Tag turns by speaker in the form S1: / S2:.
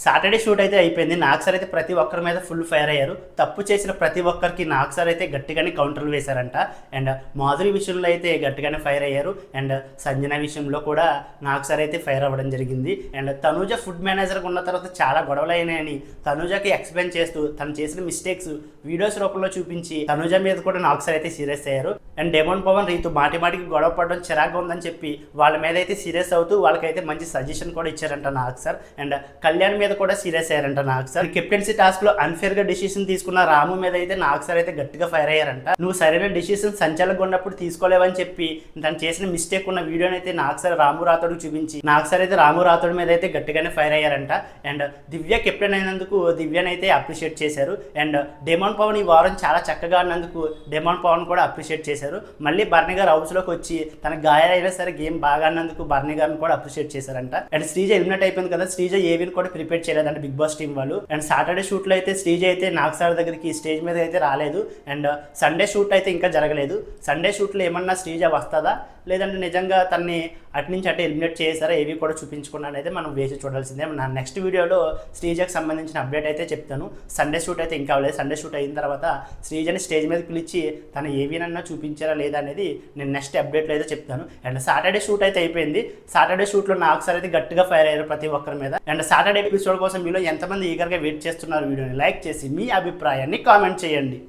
S1: Saturday shoot అయితే అయిపోయింది. Nag sir అయితే ప్రతి ఒక్కరి మీద ఫుల్ ఫైర్ అయ్యారు. తప్పు చేసిన ప్రతి ఒక్కరికి నాగ్ సార్ అయితే గట్టిగానే కౌంటర్లు వేశారంట. అండ్ మాధురి విషయంలో అయితే గట్టిగానే ఫైర్ అయ్యారు. అండ్ సంజన విషయంలో కూడా నాగ్ సార్ అయితే ఫైర్ అవ్వడం జరిగింది. అండ్ తనూజ ఫుడ్ మేనేజర్గా ఉన్న తర్వాత చాలా గొడవలు అయినాయని తనూజకి ఎక్స్ప్లెయిన్ చేస్తూ తను చేసిన మిస్టేక్స్ వీడియోస్ రూపంలో చూపించి తనూజ మీద కూడా నాగ్ సార్ అయితే సీరియస్ అయ్యారు. అండ్ డెమోన్ పవన్ రీతు మాటి మాటికి గొడవ పడడం చిరాగ్గా ఉందని చెప్పి వాళ్ళ మీద అయితే సీరియస్ అవుతూ వాళ్ళకైతే మంచి సజెషన్ కూడా ఇచ్చారంట నాగ్ సార్. అండ్ కళ్యాణ్ మీద కూడా సీరియస్ అయ్యారంట నాగ్ సార్. కెప్టెన్సీ టాస్క్ లో అన్ఫేర్ గా డిసిషన్ తీసుకున్న రాము మీద అయితే నాగ్ సార్ అయితే గట్టిగా ఫైర్ అయ్యారంట. నువ్వు సరైన డిసిషన్ సంచాలకుగా ఉన్నప్పుడు తీసుకోలేవని చెప్పి తను చేసిన మిస్టేక్ ఉన్న వీడియోని అయితే నాగ్ సార్ రాము రాథోడ్కి చూపించి నాగ్ సార్ అయితే రాము రాథోడ్ మీద అయితే గట్టిగానే ఫైర్ అయ్యారంట. అండ్ దివ్య కెప్టెన్ అయినందుకు దివ్యని అయితే అప్రిషియేట్ చేశారు. అండ్ డెమోన్ పవన్ ఈ వారం చాలా చక్కగా ఆడినందుకు డెమోన్ పవన్ కూడా అప్రిషియేట్ చేశారు. మళ్ళీ బర్నీ గారు హౌస్ లోకి వచ్చి తన గాయాలైనా సరే గేమ్ బాగా ఆడినందుకు బర్నీ గారిని కూడా అప్రిషియేట్ చేశారంట. అండ్ శ్రీజ ఎలిమినేట్ అయిపోయింది కదా, శ్రీజ ఏవిని కూడా ప్రిపేర్ చేయలేదంటే బిగ్ బాస్ టీం వాళ్ళు. అండ్ సాటర్డే షూట్ లో అయితే శ్రీజ అయితే నాగ్ సార్ దగ్గరికి స్టేజ్ మీద అయితే రాలేదు. అండ్ సండే షూట్ అయితే ఇంకా జరగలేదు. సండే షూట్ లో ఏమన్నా శ్రీజ వస్తుందా లేదంటే నిజంగా తన్ని అటు నుంచి అటు ఎలిమినేట్ చేశారా ఏవి కూడా చూపించుకున్నాను అయితే మనం వేసి చూడాల్సిందే. నా నెక్స్ట్ వీడియోలో శ్రీజకి సంబంధించిన అప్డేట్ అయితే చెప్తాను. సండే షూట్ అయితే ఇంకా అవ్వలేదు. సండే షూట్ అయిన తర్వాత శ్రీజని స్టేజ్ మీద పిలిచి తను ఏవినన్నా చూపించారా లేదా అనేది నేను నెక్స్ట్ అప్డేట్లో అయితే చెప్తాను. అండ్ సాటర్డే షూట్ అయితే అయిపోయింది. సాటర్డే షూట్లో నాగ్ సార్ అయితే గట్టిగా ఫైర్ అయ్యారు ప్రతి ఒక్కరి మీద. అండ్ సాటర్డే ఎపిసోడ్ కోసం మీలో ఎంతమంది ఈగర్గా వెయిట్ చేస్తున్నారు వీడియోని లైక్ చేసి మీ అభిప్రాయాన్ని కామెంట్ చేయండి.